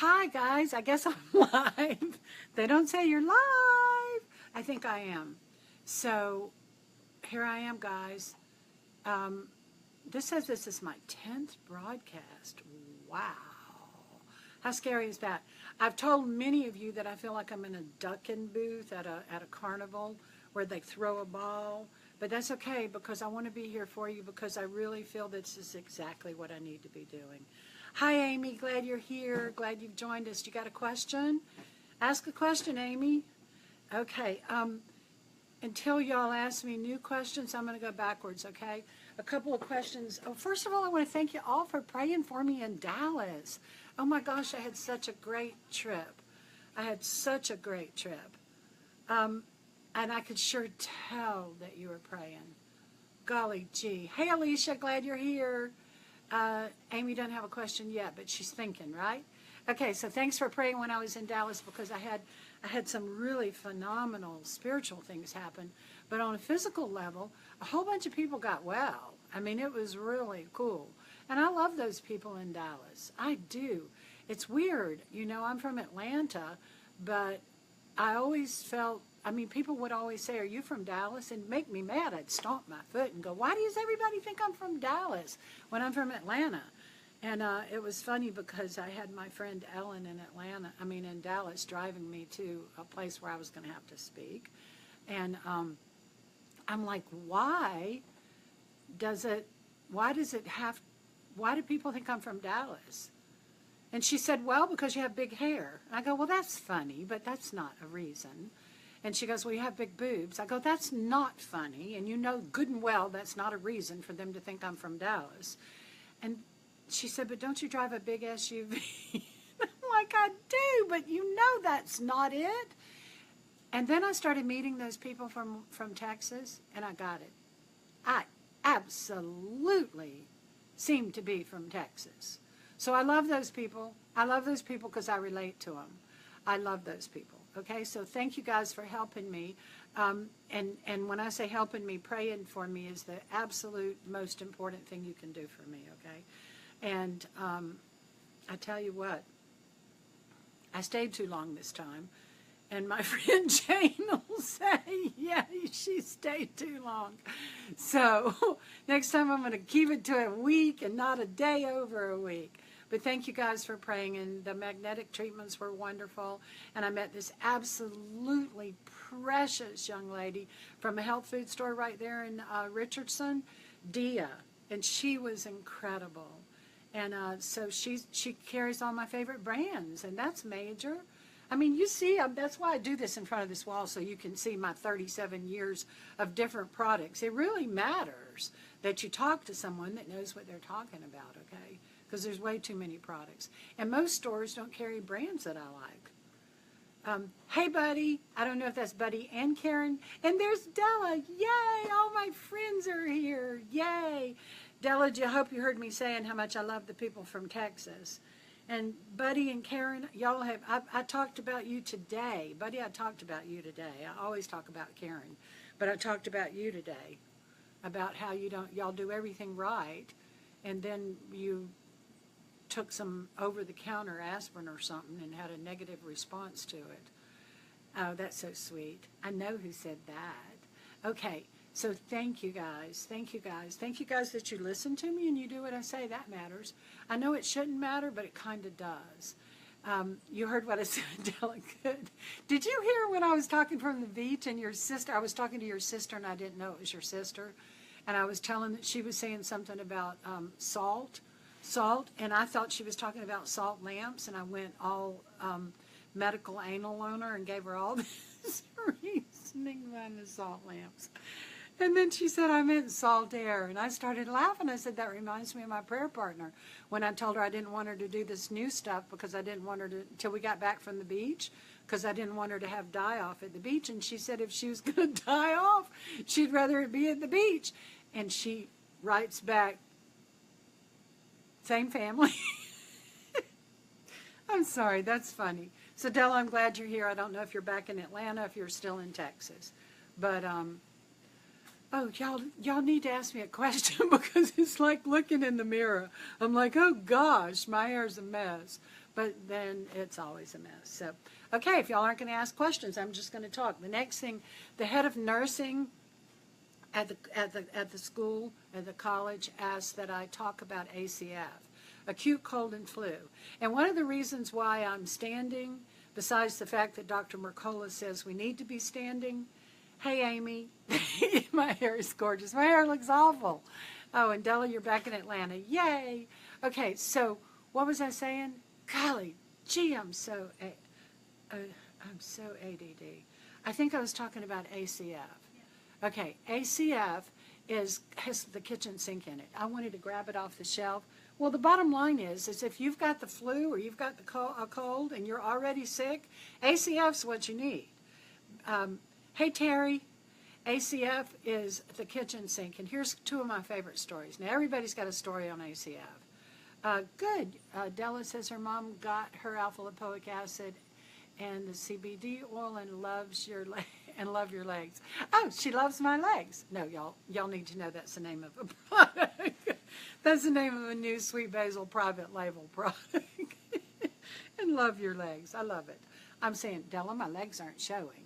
Hi guys, I guess I'm live. They don't say you're live. I think I am. So here I am, guys. This says this is my 10th broadcast. Wow. How scary is that? I've told many of you that I feel like I'm in a ducking booth at a carnival where they throw a ball. But that's okay because I want to be here for you because I really feel this is exactly what I need to be doing. Hi, Amy. Glad you're here. Glad you've joined us. You got a question? Ask a question, Amy. Okay. Until y'all ask me new questions, I'm going to go backwards, okay? A couple of questions. Oh, first of all, I want to thank you all for praying for me in Dallas. Oh, my gosh, I had such a great trip. I had such a great trip. And I could sure tell that you were praying. Golly gee. Hey, Alicia, glad you're here. Amy doesn't have a question yet, but she's thinking, right? Okay, so thanks for praying when I was in Dallas because I had some really phenomenal spiritual things happen. But on a physical level, a whole bunch of people got well. I mean, it was really cool. And I love those people in Dallas. I do. It's weird. You know, I'm from Atlanta, but I always felt, I mean, people would always say, are you from Dallas? And make me mad. I'd stomp my foot and go, why does everybody think I'm from Dallas when I'm from Atlanta? And it was funny because I had my friend Ellen in Dallas, driving me to a place where I was going to have to speak. And I'm like, why do people think I'm from Dallas? And she said, well, because you have big hair. And I go, well, that's funny, but that's not a reason. And she goes, well, you have big boobs. I go, that's not funny. And you know good and well that's not a reason for them to think I'm from Dallas. And she said, but don't you drive a big SUV? I'm like, I do, but you know that's not it. And then I started meeting those people from Texas, and I got it. I absolutely seem to be from Texas. So I love those people. I love those people because I relate to them. I love those people. Okay, so thank you guys for helping me. And when I say helping me, praying for me is the absolute most important thing you can do for me, okay? And I tell you what, I stayed too long this time. And my friend Jane will say, yeah, she stayed too long. So next time I'm going to keep it to a week and not a day over a week. But thank you guys for praying, and the magnetic treatments were wonderful. And I met this absolutely precious young lady from a health food store right there in Richardson, Dia, and she was incredible. And so she carries all my favorite brands, and that's major. I mean, you see, that's why I do this in front of this wall, so you can see my 37 years of different products. It really matters that you talk to someone that knows what they're talking about, okay? Because there's way too many products. And most stores don't carry brands that I like. Hey, Buddy. I don't know if that's Buddy and Karen. And there's Della. Yay! All my friends are here. Yay! Della, I hope you heard me saying how much I love the people from Texas. And Buddy and Karen, y'all have, I talked about you today. Buddy, I talked about you today. I always talk about Karen. But I talked about you today. About how y'all do everything right. And then you took some over-the-counter aspirin or something and had a negative response to it. Oh, that's so sweet. I know who said that. Okay, so thank you guys. Thank you guys. Thank you guys that you listen to me and you do what I say. That matters. I know it shouldn't matter, but it kind of does. You heard what I said, Delicate. Did you hear when I was talking from the beach and your sister, I was talking to your sister and I didn't know it was your sister, and I was telling that she was saying something about salt, and I thought she was talking about salt lamps, and I went all medical anal on her and gave her all this reasoning behind the salt lamps. And then she said, I meant salt air. And I started laughing. I said, that reminds me of my prayer partner. When I told her I didn't want her to do this new stuff because I didn't want her to, till we got back from the beach, because I didn't want her to have die-off at the beach. And she said if she was going to die off, she'd rather it be at the beach. And she writes back, same family. I'm sorry, that's funny. So Della, I'm glad you're here. I don't know if you're back in Atlanta, if you're still in Texas. But, oh, y'all need to ask me a question because it's like looking in the mirror. I'm like, oh gosh, my hair's a mess. but then it's always a mess. So, okay, if y'all aren't going to ask questions, I'm just going to talk. The next thing, the head of nursing at the school, at the college, asked that I talk about ACF, acute cold and flu. And one of the reasons why I'm standing, besides the fact that Dr. Mercola says we need to be standing, hey, Amy, my hair is gorgeous. My hair looks awful. Oh, and Della, you're back in Atlanta. Yay. Okay, so what was I saying? Golly, gee, I'm so ADD. I think I was talking about ACF. Okay, ACF has the kitchen sink in it. I wanted to grab it off the shelf. Well, the bottom line is if you've got the flu or you've got a cold and you're already sick, ACF's what you need. Hey, Terry, ACF is the kitchen sink. And here's two of my favorite stories. Now, everybody's got a story on ACF. Good. Della says her mom got her alpha lipoic acid and the CBD oil and loves your love your legs. Oh, she loves my legs. No, y'all need to know that's the name of a product. That's the name of a new Sweet Basil private label product. And love your legs. I love it. I'm saying, Della, my legs aren't showing.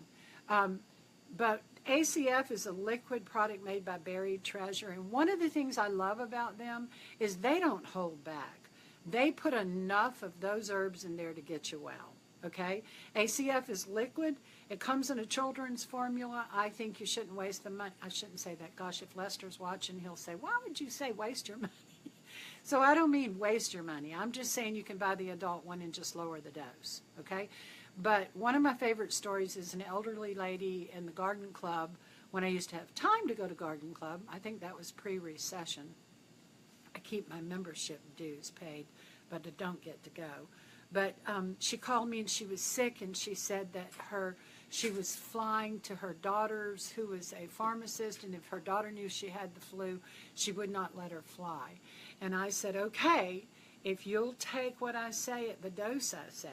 But ACF is a liquid product made by Buried Treasure. And one of the things I love about them is they don't hold back. They put enough of those herbs in there to get you well. Okay? ACF is liquid. It comes in a children's formula. I think you shouldn't waste the money. I shouldn't say that. Gosh, if Lester's watching, he'll say, why would you say waste your money? So I don't mean waste your money. I'm just saying you can buy the adult one and just lower the dose. Okay? But one of my favorite stories is an elderly lady in the garden club when I used to have time to go to garden club. I think that was pre-recession. I keep my membership dues paid, but I don't get to go. But she called me and she was sick, and she said that she was flying to her daughter's, who was a pharmacist, and if her daughter knew she had the flu, she would not let her fly. And I said, okay, if you'll take what I say at the dose I say.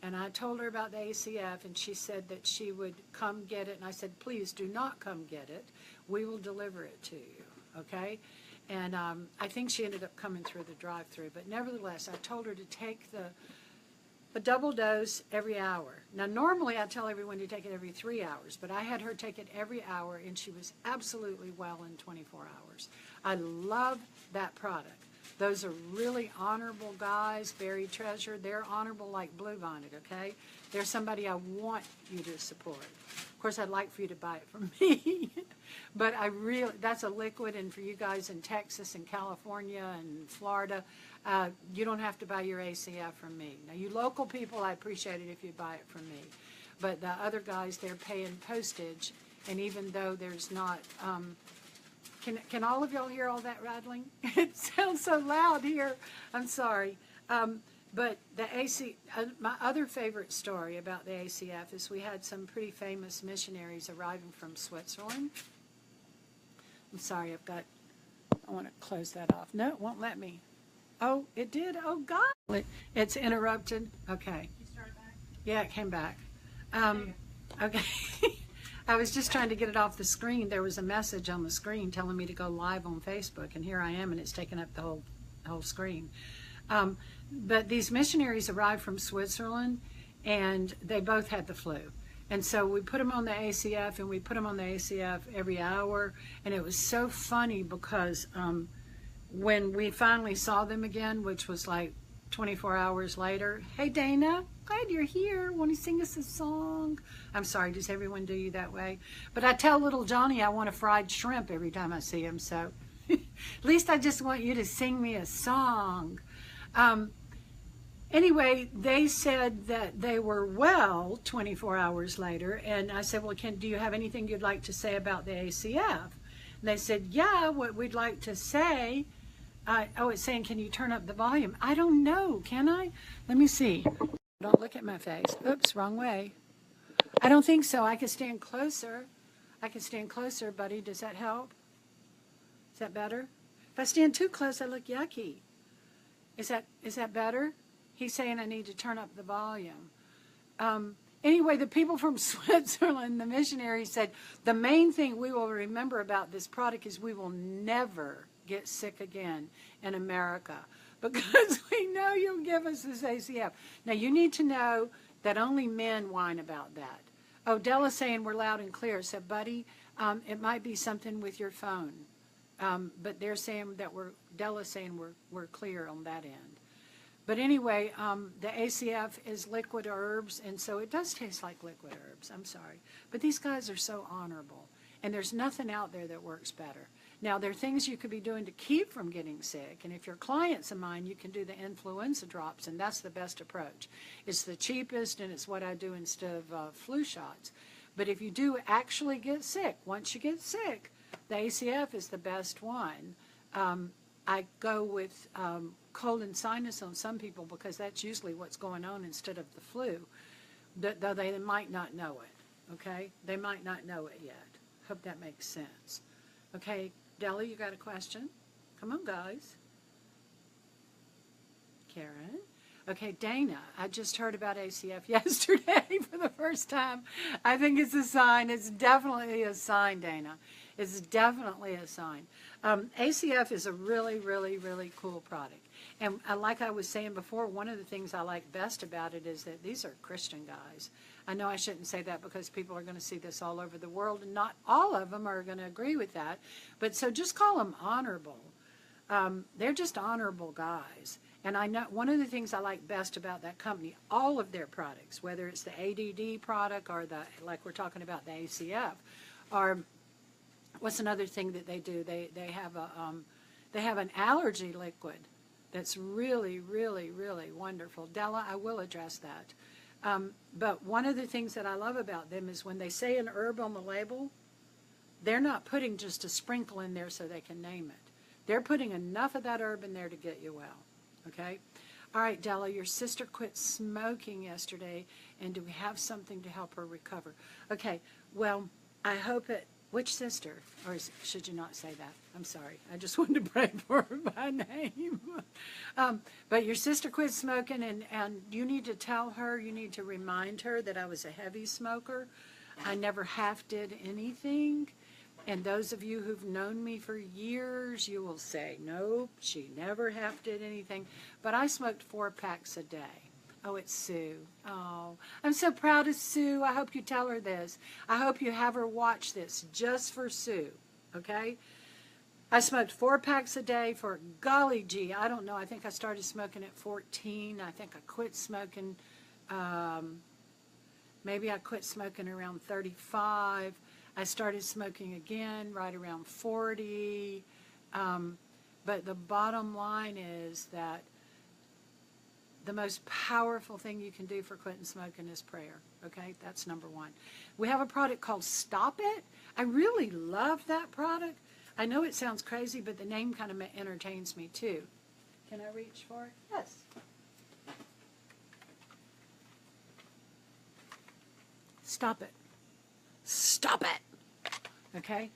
And I told her about the ACF, and she said that she would come get it. And I said, please do not come get it. We will deliver it to you, okay? And I think she ended up coming through the drive-thru. But nevertheless, I told her to take a double dose every hour. Now, normally I tell everyone to take it every 3 hours, but I had her take it every hour, and she was absolutely well in 24 hours. I love that product. Those are really honorable guys, Buried Treasure. They're honorable like Bluebonnet, okay? They're somebody I want you to support. Of course, I'd like for you to buy it from me. But that's a liquid, and for you guys in Texas and California and Florida, you don't have to buy your ACF from me. Now, you local people, I appreciate it if you buy it from me. But the other guys, they're paying postage, and even though there's not... Can all of y'all hear all that rattling? It sounds so loud here. I'm sorry. But my other favorite story about the ACF is we had some pretty famous missionaries arriving from Switzerland. I'm sorry, I want to close that off. No, it won't let me. Oh, it did? Oh, God. It's interrupted. Okay. You started back? Yeah, it came back. Okay. I was just trying to get it off the screen. There was a message on the screen telling me to go live on Facebook, and here I am, and it's taken up the whole screen. But these missionaries arrived from Switzerland, and they both had the flu. And so we put them on the ACF, and we put them on the ACF every hour, and it was so funny because when we finally saw them again, which was like 24 hours later, hey, Dana, glad you're here. Want to sing us a song? I'm sorry, does everyone do you that way? But I tell little Johnny I want a fried shrimp every time I see him, so at least I just want you to sing me a song. Anyway, they said that they were well 24 hours later, and I said, well, do you have anything you'd like to say about the ACF? And they said, yeah, what we'd like to say... it's saying, can you turn up the volume? I don't know, can I? Let me see. Don't look at my face. Oops, wrong way. I don't think so. I can stand closer. I can stand closer, buddy. Does that help? Is that better? If I stand too close, I look yucky. Is that better? He's saying I need to turn up the volume. Anyway, the people from Switzerland, the missionaries, said the main thing we will remember about this product is we will never get sick again in America, because we know you'll give us this ACF. Now, you need to know that only men whine about that. Oh, Della's saying we're loud and clear. So, buddy, it might be something with your phone. But they're saying that Della's saying we're clear on that end. But anyway, the ACF is liquid herbs, and so it does taste like liquid herbs. I'm sorry. But these guys are so honorable, and there's nothing out there that works better. Now, there are things you could be doing to keep from getting sick, and if you're clients of mine, you can do the influenza drops, and that's the best approach. It's the cheapest, and it's what I do instead of flu shots. But if you do actually get sick, once you get sick, the ACF is the best one. I go with cold and sinus on some people because that's usually what's going on instead of the flu, though they might not know it, okay? They might not know it yet. Hope that makes sense. Okay, Della, you got a question? Come on, guys. Karen? Okay, Dana, I just heard about ACF yesterday for the first time. I think it's a sign. It's definitely a sign, Dana. It's definitely a sign. ACF is a really, really, really cool product. And like I was saying before, one of the things I like best about it is that these are Christian guys. I know I shouldn't say that because people are going to see this all over the world, and not all of them are going to agree with that. But so just call them honorable. They're just honorable guys. And I know one of the things I like best about that company, all of their products, whether it's the ADD product or like we're talking about, the ACF, are, what's another thing that they do? They have an allergy liquid that's really, really, really wonderful. Della, I will address that. But one of the things that I love about them is when they say an herb on the label, they're not putting just a sprinkle in there so they can name it. They're putting enough of that herb in there to get you well. Okay? All right, Della, your sister quit smoking yesterday, and do we have something to help her recover? Okay, well, I hope it, which sister? Or should you not say that? I'm sorry. I just wanted to pray for her by name. But your sister quit smoking, and you need to tell her, you need to remind her that I was a heavy smoker. I never half did anything. And those of you who've known me for years, you will say, nope, she never half did anything. But I smoked 4 packs a day. Oh, it's Sue. Oh, I'm so proud of Sue. I hope you tell her this. I hope you have her watch this just for Sue, okay? I smoked 4 packs a day for, golly gee, I don't know. I think I started smoking at 14. I think I quit smoking, maybe I quit smoking around 35. I started smoking again right around 40. But the bottom line is that the most powerful thing you can do for quitting smoking is prayer. Okay, that's number one. We have a product called Stop It. I really love that product. I know it sounds crazy, but the name kind of entertains me too. Can I reach for it? Yes. Stop it. Stop it. Okay?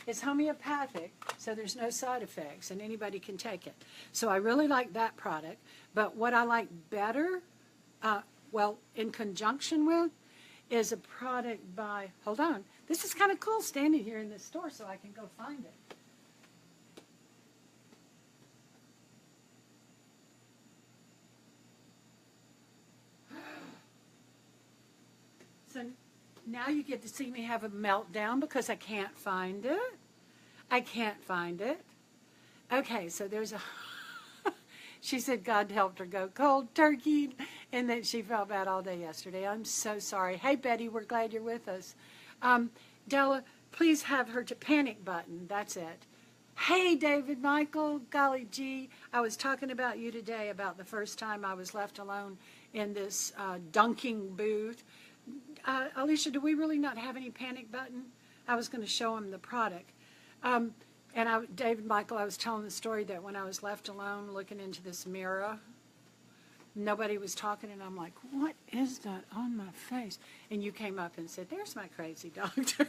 It's homeopathic, so there's no side effects, and anybody can take it. So I really like that product. But what I like better, well, in conjunction with, is a product by, hold on, this is kind of cool standing here in this store so I can go find it. So now you get to see me have a meltdown because I can't find it. I can't find it. Okay, so there's a... She said God helped her go cold turkey and that she felt bad all day yesterday. I'm so sorry. Hey, Betty, we're glad you're with us. Della, please have her to panic button. That's it. Hey, David Michael, golly gee, I was talking about you today about the first time I was left alone in this dunking booth. Alicia, do we really not have any panic button? I was going to show him the product. David Michael, I was telling the story that when I was left alone looking into this mirror, nobody was talking, and I'm like, what is that on my face? And you came up and said, there's my crazy doctor.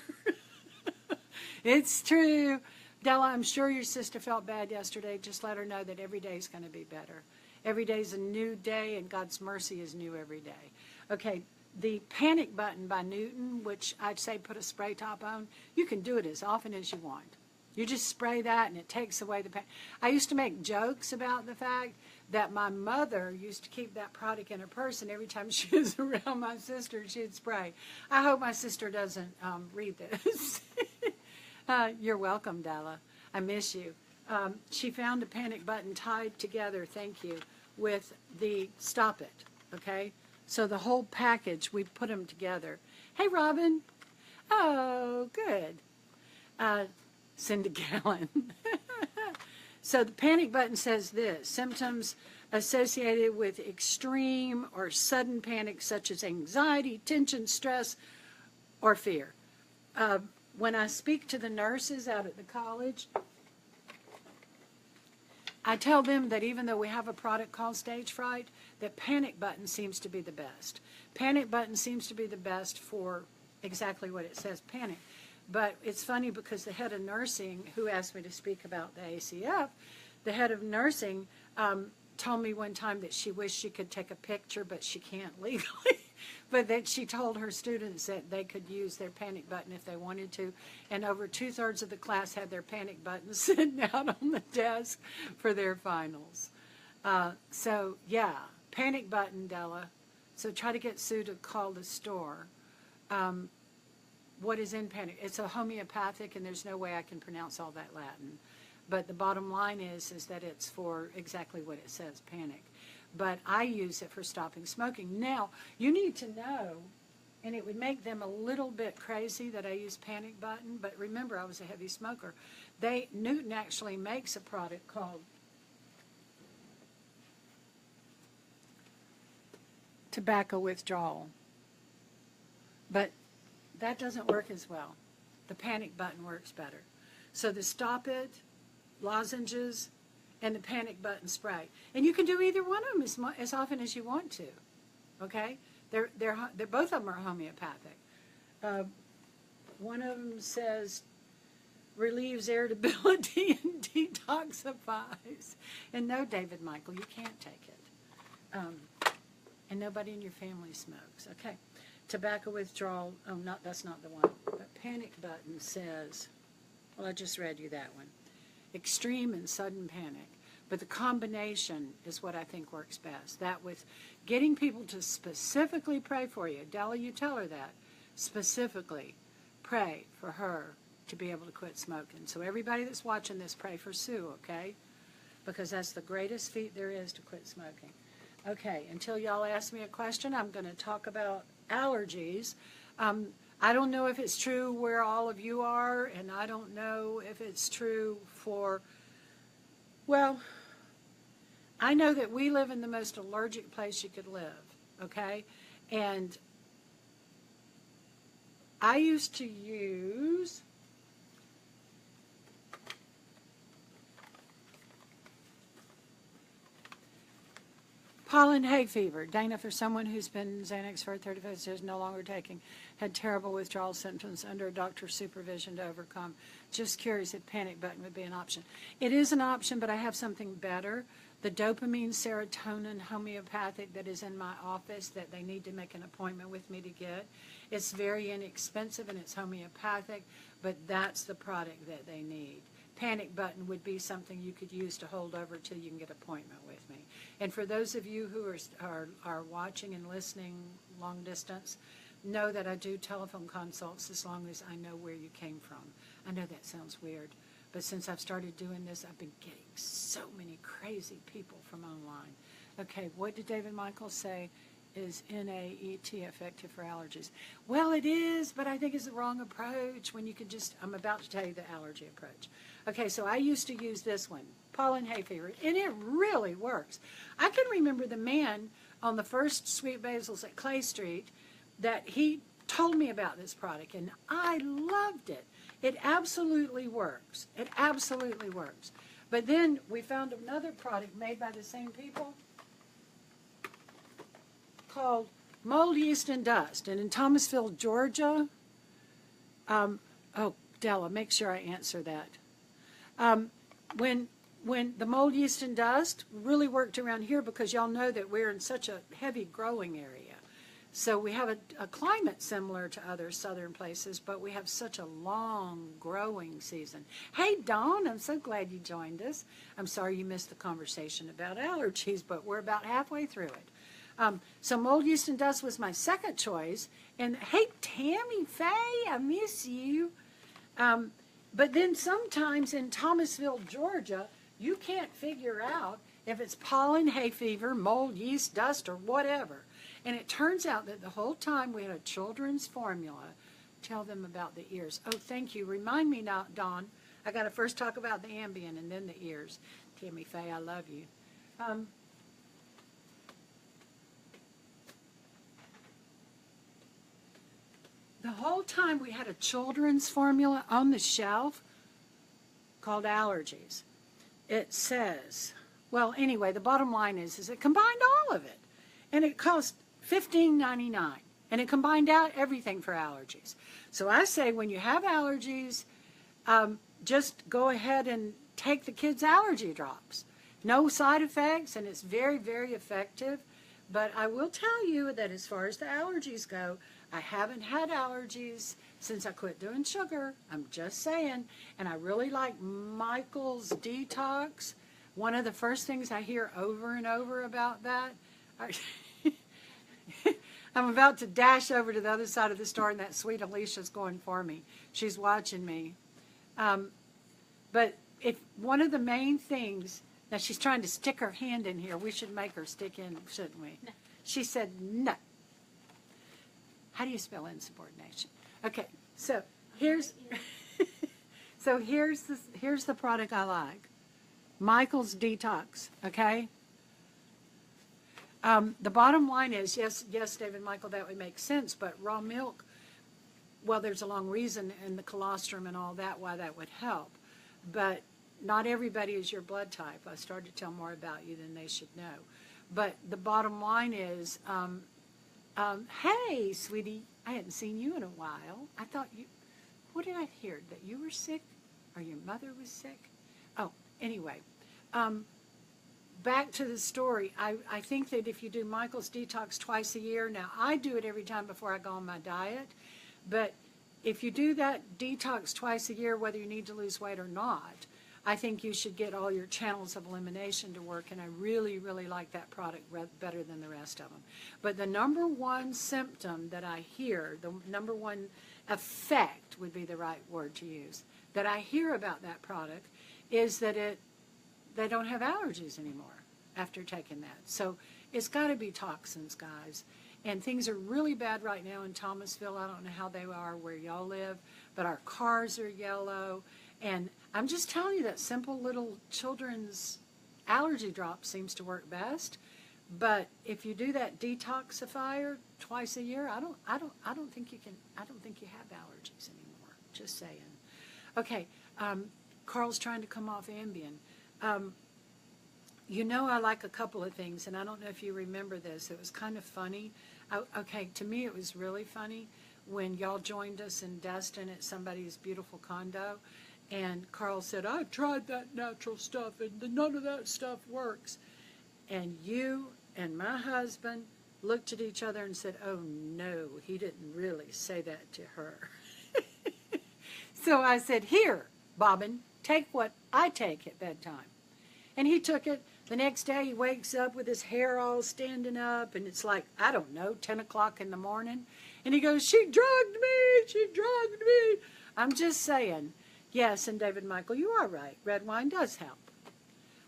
It's true. Della, I'm sure your sister felt bad yesterday. Just let her know that every day is going to be better. Every day is a new day, and God's mercy is new every day. Okay, the panic button by Newton, which I'd say put a spray top on, you can do it as often as you want. You just spray that, and it takes away the pain. I used to make jokes about the fact that my mother used to keep that product in her purse, and every time she was around my sister, she'd spray. I hope my sister doesn't read this. You're welcome, Della. I miss you. She found a panic button tied together, thank you, with the Stop It, okay? So the whole package, we put them together. Hey, Robin. Oh, good. Cindy Gallen. So the panic button says this: symptoms associated with extreme or sudden panic, such as anxiety, tension, stress, or fear. When I speak to the nurses out at the college, I tell them that even though we have a product called Stage Fright, that Panic Button seems to be the best. Panic Button seems to be the best for exactly what it says, panic. But it's funny because the head of nursing, who asked me to speak about the ACF, the head of nursing told me one time that she wished she could take a picture, but she can't legally. But that she told her students that they could use their panic button if they wanted to. And over 2/3 of the class had their panic button sitting out on the desk for their finals. So, yeah, panic button, Della. So try to get Sue to call the store. What is in panic? It's a homeopathic, and there's no way I can pronounce all that Latin. But the bottom line is that it's for exactly what it says, panic. But I use it for stopping smoking. Now, you need to know, and it would make them a little bit crazy that I use panic button, but remember, I was a heavy smoker. Newton actually makes a product called tobacco withdrawal. But that doesn't work as well. The panic button works better. So the Stop It, lozenges, and the panic button spray. And you can do either one of them as often as you want to. Okay? They're both of them are homeopathic. One of them says relieves irritability and detoxifies. And no, David Michael, you can't take it. And nobody in your family smokes. Okay. Tobacco withdrawal. Oh, that's not the one. But panic button says, well, I just read you that one. Extreme and sudden panic. But the combination is what I think works best. That with getting people to specifically pray for you. Della, you tell her that. Specifically pray for her to be able to quit smoking. So everybody that's watching this, pray for Sue, okay? Because that's the greatest feat there is to quit smoking. Okay, until y'all ask me a question, I'm going to talk about allergies. I don't know if it's true where all of you are, and I don't know if it's true for, well, I know that we live in the most allergic place you could live, okay? And I used to use pollen hay fever. Dana, for someone who's been Xanax for 35 years, no longer taking, had terrible withdrawal symptoms under a doctor's supervision to overcome. Just curious if panic button would be an option. It is an option, but I have something better. The dopamine serotonin homeopathic that is in my office that they need to make an appointment with me to get. It's very inexpensive and it's homeopathic, but that's the product that they need. Panic button would be something you could use to hold over till you can get an appointment with me. And for those of you who are watching and listening long distance, know that I do telephone consults as long as I know where you came from. I know that sounds weird, but since I've started doing this, I've been getting so many crazy people from online. Okay, what did David Michael say? Is NAET effective for allergies? Well, it is, but I think it's the wrong approach when you can just, I'm about to tell you the allergy approach. Okay, so I used to use this one, pollen hay fever, and it really works. I can remember the man on the first Sweet Basils at Clay Street that he told me about this product, and I loved it. It absolutely works. It absolutely works. But then we found another product made by the same people called Mold, Yeast, and Dust. And in Thomasville, Georgia, oh, Della, make sure I answer that. When the mold, yeast, and dust really worked around here, because y'all know that we're in such a heavy growing area, So we have a climate similar to other southern places, but we have such a long growing season. Hey, Dawn, I'm so glad you joined us. I'm sorry you missed the conversation about allergies, but we're about halfway through it. So mold, yeast, and dust was my second choice. And hey, Tammy Faye, I miss you. But then sometimes in Thomasville, Georgia, you can't figure out if it's pollen, hay fever, mold, yeast, dust, or whatever. And it turns out that the whole time we had a children's formula. Tell them about the ears. Oh, thank you. Remind me now, Dawn. I got to first talk about the Ambien and then the ears. Tammy Faye, I love you. The whole time we had a children's formula on the shelf called allergies. It says, well, anyway, the bottom line is it combined all of it. And it cost $15.99. And it combined out everything for allergies. So I say when you have allergies, just go ahead and take the kids' allergy drops. No side effects, and it's very, very effective. But I will tell you that as far as the allergies go, I haven't had allergies since I quit doing sugar. I'm just saying. And I really like Michael's Detox. One of the first things I hear over and over about that, I'm about to dash over to the other side of the store, and that sweet Alicia's going for me. She's watching me. But if one of the main things, now she's trying to stick her hand in here. We should make her stick in, shouldn't we? No. She said no. How do you spell insubordination? Okay, so here's here's the product I like. Michael's Detox, okay? The bottom line is, yes, David Michael, that would make sense, but raw milk, well, there's a long reason in the colostrum and all that why that would help. But not everybody is your blood type. I started to tell more about you than they should know. But the bottom line is, hey, sweetie, I hadn't seen you in a while. I thought you, what did I hear? That you were sick? Or your mother was sick? Oh, anyway. Back to the story. I think that if you do Michael's Detox twice a year, now I do it every time before I go on my diet, but if you do that detox twice a year, whether you need to lose weight or not, I think you should get all your channels of elimination to work, and I really, really like that product better than the rest of them. But the number one symptom that I hear, the number one effect would be the right word to use, that I hear about that product is that they don't have allergies anymore after taking that. So it's got to be toxins, guys. And things are really bad right now in Thomasville. I don't know how they are where y'all live, but our cars are yellow. And I'm just telling you that simple little children's allergy drop seems to work best. But if you do that detoxifier twice a year, I don't think you have allergies anymore. Just saying. Okay, Carl's trying to come off Ambien. You know, I like a couple of things, and I don't know if you remember this. It was kind of funny. Okay, to me it was really funny when y'all joined us in Destin at somebody's beautiful condo, and Carl said, I've tried that natural stuff, and none of that stuff works. And you and my husband looked at each other and said, oh, no, he didn't really say that to her. So I said, here, Bobbin, take what I take at bedtime. And he took it. The next day he wakes up with his hair all standing up, and it's like, I don't know, 10 o'clock in the morning. And he goes, she drugged me. I'm just saying, yes, and David Michael, you are right. Red wine does help.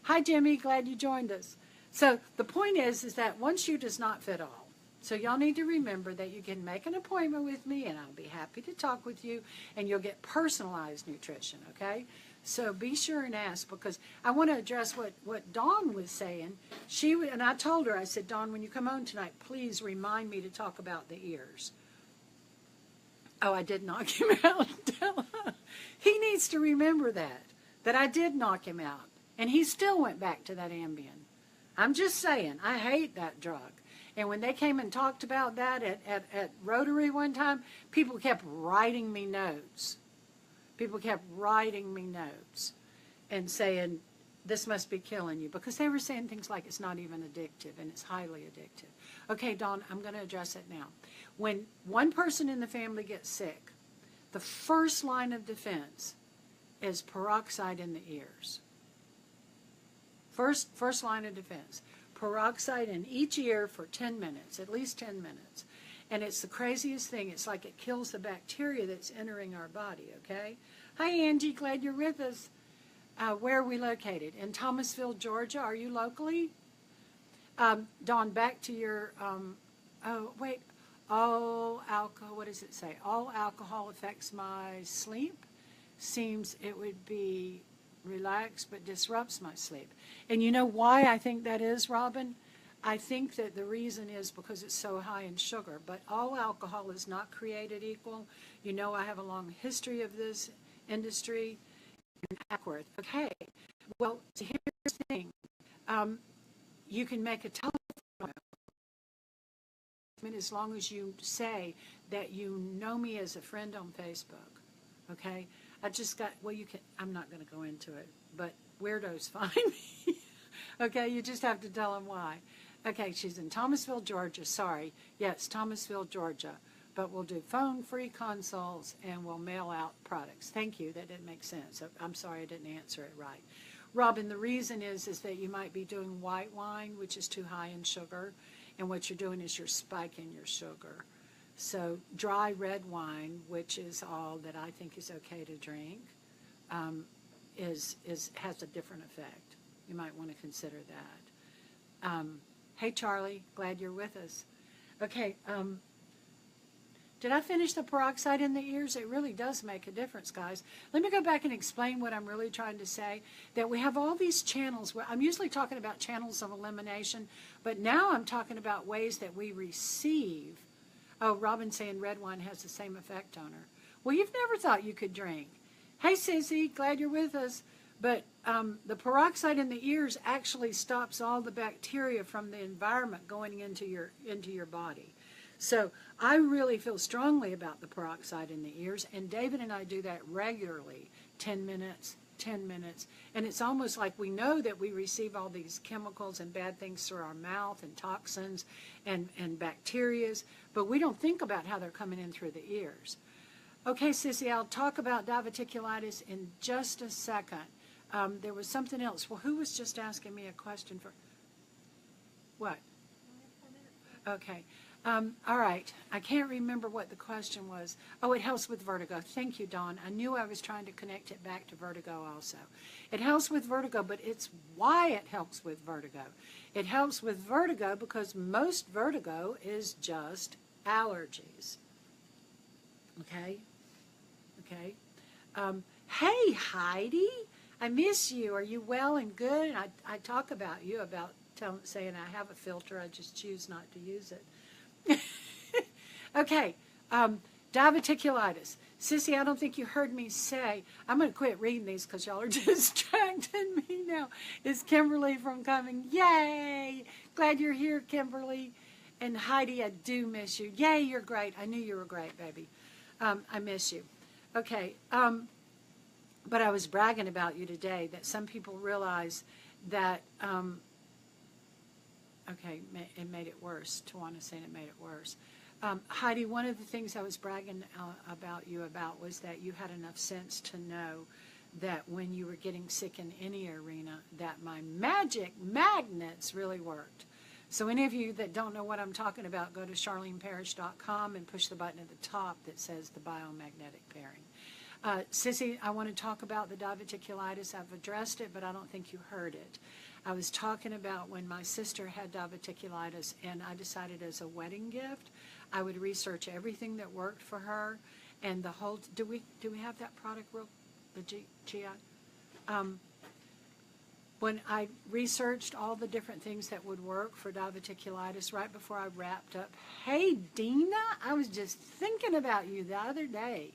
Hi, Jimmy, glad you joined us. So the point is that one shoe does not fit all. So y'all need to remember that you can make an appointment with me, and I'll be happy to talk with you, and you'll get personalized nutrition, okay? So be sure and ask, because I want to address what Dawn was saying. And I told her, I said, Dawn, when you come on tonight, please remind me to talk about the ears. Oh, I did knock him out. He needs to remember that I did knock him out. And he still went back to that Ambien. I'm just saying, I hate that drug. And when they came and talked about that at Rotary one time, people kept writing me notes. People kept writing me notes and saying, this must be killing you, because they were saying things like it's not even addictive, and it's highly addictive. Okay, Dawn, I'm going to address it now. When one person in the family gets sick, the first line of defense is peroxide in the ears. First line of defense. Peroxide in each ear for 10 minutes, at least 10 minutes. And it's the craziest thing. It's like it kills the bacteria that's entering our body, okay? Hi, Angie. Glad you're with us. Where are we located? In Thomasville, Georgia. Are you locally? Dawn, back to your, all alcohol, what does it say? All alcohol affects my sleep. Seems it would be relaxed but disrupts my sleep. And you know why I think that is, Robin? I think that the reason is because it's so high in sugar. But all alcohol is not created equal. You know, I have a long history of this industry. Ackworth. Okay. Well, here's the thing. You can make a telephone as long as you say that you know me as a friend on Facebook. Okay? I just got, well, you can, I'm not going to go into it, but weirdos find me. Okay? You just have to tell them why. Okay, she's in Thomasville, Georgia. Sorry. Yes, Thomasville, Georgia. But we'll do phone-free consults, and we'll mail out products. Thank you. That didn't make sense. I'm sorry I didn't answer it right. Robin, the reason is that you might be doing white wine, which is too high in sugar, and what you're doing is you're spiking your sugar. So dry red wine, which is all that I think is okay to drink, has a different effect. You might want to consider that. Hey, Charlie. Glad you're with us. Okay. Did I finish the peroxide in the ears? It really does make a difference, guys. Let me go back and explain what I'm really trying to say, that we have all these channels. I'm usually talking about channels of elimination, but now I'm talking about ways that we receive. Oh, Robin's saying red wine has the same effect on her. Well, you've never thought you could drink. Hey, Sissy, glad you're with us. But the peroxide in the ears actually stops all the bacteria from the environment going into your body. So I really feel strongly about the peroxide in the ears, and David and I do that regularly, 10 minutes, 10 minutes. And it's almost like we know that we receive all these chemicals and bad things through our mouth and toxins and bacterias, but we don't think about how they're coming in through the ears. Okay, Sissy, I'll talk about diverticulitis in just a second. There was something else. Well, who was just asking me a question for? What? Okay. All right. I can't remember what the question was. Oh, it helps with vertigo. Thank you, Dawn. I knew I was trying to connect it back to vertigo also. It helps with vertigo, but it's why it helps with vertigo. It helps with vertigo because most vertigo is just allergies. Okay? Okay? Hey, Heidi. I miss you. Are you well and good? And I talk about you, about saying I have a filter. I just choose not to use it. Okay, diverticulitis. Sissy, I don't think you heard me say, I'm going to quit reading these because y'all are distracting me now. Is Kimberly from coming? Yay! Glad you're here, Kimberly. And Heidi, I do miss you. Yay, you're great. I knew you were great, baby. I miss you. Okay, but I was bragging about you today that some people realize that, okay, it made it worse. Tawana saying it made it worse. Heidi, one of the things I was bragging about you about was that you had enough sense to know that when you were getting sick in any arena, that my magic magnets really worked. So any of you that don't know what I'm talking about, go to charleneparish.com and push the button at the top that says the biomagnetic pairing. Sissy, I want to talk about the diverticulitis. I've addressed it, but I don't think you heard it. I was talking about when my sister had diverticulitis, and I decided as a wedding gift, I would research everything that worked for her, and the whole. Do we have that product? The GI. When I researched all the different things that would work for diverticulitis right before I wrapped up. Hey, Dina, I was just thinking about you the other day.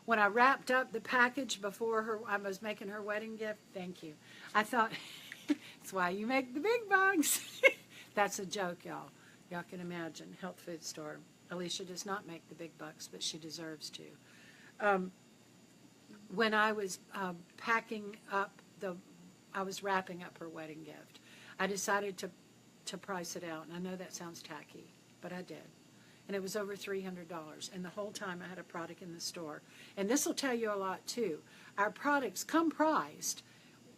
When I wrapped up the package before I was making her wedding gift, thank you. I thought, that's why you make the big bucks. That's a joke, y'all. Y'all can imagine. Health food store. Alicia does not make the big bucks, but she deserves to. When I was packing up the I was wrapping up her wedding gift. I decided to price it out, and I know that sounds tacky, but I did. And it was over $300, and the whole time I had a product in the store. And this will tell you a lot too. Our products come priced,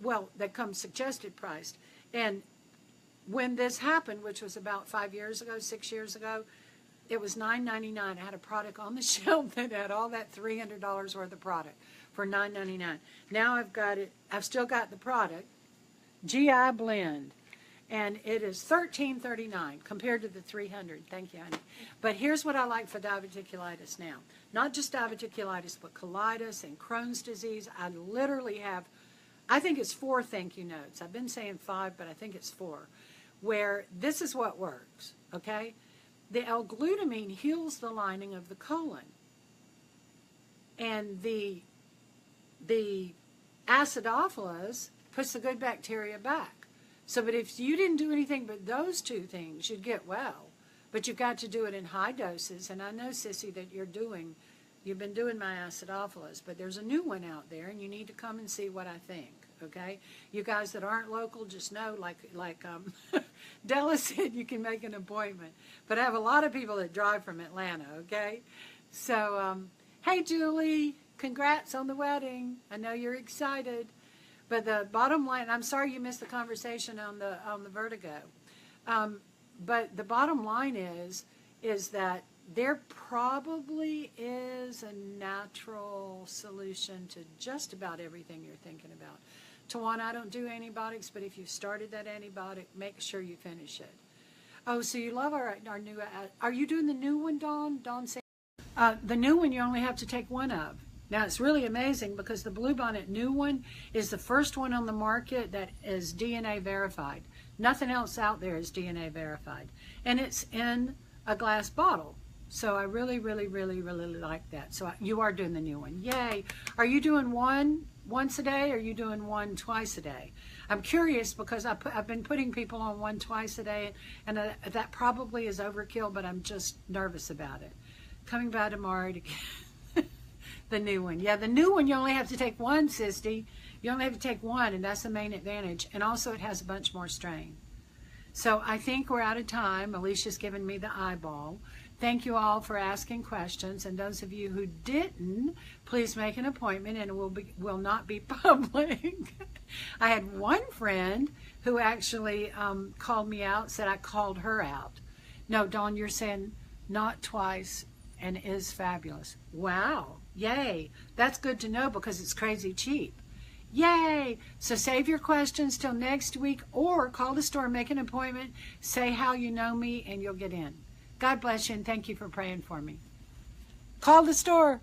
well, they come suggested priced, and when this happened, which was about 5 years ago, 6 years ago, it was $9.99. I had a product on the shelf that had all that $300 worth of product for $9.99. Now I've got it, I've still got the product, GI Blend, and it is $13.39 compared to the $300. Thank you, honey. But here's what I like for diverticulitis now. Not just diverticulitis, but colitis and Crohn's disease. I literally have, I think it's 4 thank you notes. I've been saying 5, but I think it's 4, where this is what works, okay? The L-glutamine heals the lining of the colon. And the acidophilus puts the good bacteria back. So, but if you didn't do anything but those 2 things, you'd get well. But you've got to do it in high doses. And I know, Sissy, that you've been doing my acidophilus, but there's a new one out there, and you need to come and see what I think, okay? You guys that aren't local, just know, like Della said, you can make an appointment. But I have a lot of people that drive from Atlanta, okay? So, hey, Julie, congrats on the wedding. I know you're excited. But the bottom line, I'm sorry you missed the conversation on the vertigo. But the bottom line is that there probably is a natural solution to just about everything you're thinking about. Tawana, I don't do antibiotics, but if you started that antibiotic, make sure you finish it. Oh, so you love our new, are you doing the new one, Dawn? Dawn said, the new one you only have to take 1 of. Now, it's really amazing because the Bluebonnet new one is the first one on the market that is DNA verified. Nothing else out there is DNA verified. And it's in a glass bottle. So I really, really, really, really like that. So you are doing the new one. Yay. Are you doing one once a day or are you doing one twice a day? I'm curious because I've been putting people on 1 twice a day, and that probably is overkill, but I'm just nervous about it. Coming by tomorrow to get the new one. Yeah, the new one, you only have to take 1, Sisty. You only have to take 1, and that's the main advantage. And also it has a bunch more strain. So I think we're out of time. Alicia's given me the eyeball. Thank you all for asking questions. And those of you who didn't, please make an appointment, and it will not be public. I had one friend who actually called me out, said I called her out. No, Dawn, you're saying not twice and is fabulous. Wow. Yay. That's good to know because it's crazy cheap. Yay. So save your questions till next week, or call the store, make an appointment, say how you know me, and you'll get in. God bless you, and thank you for praying for me. Call the store.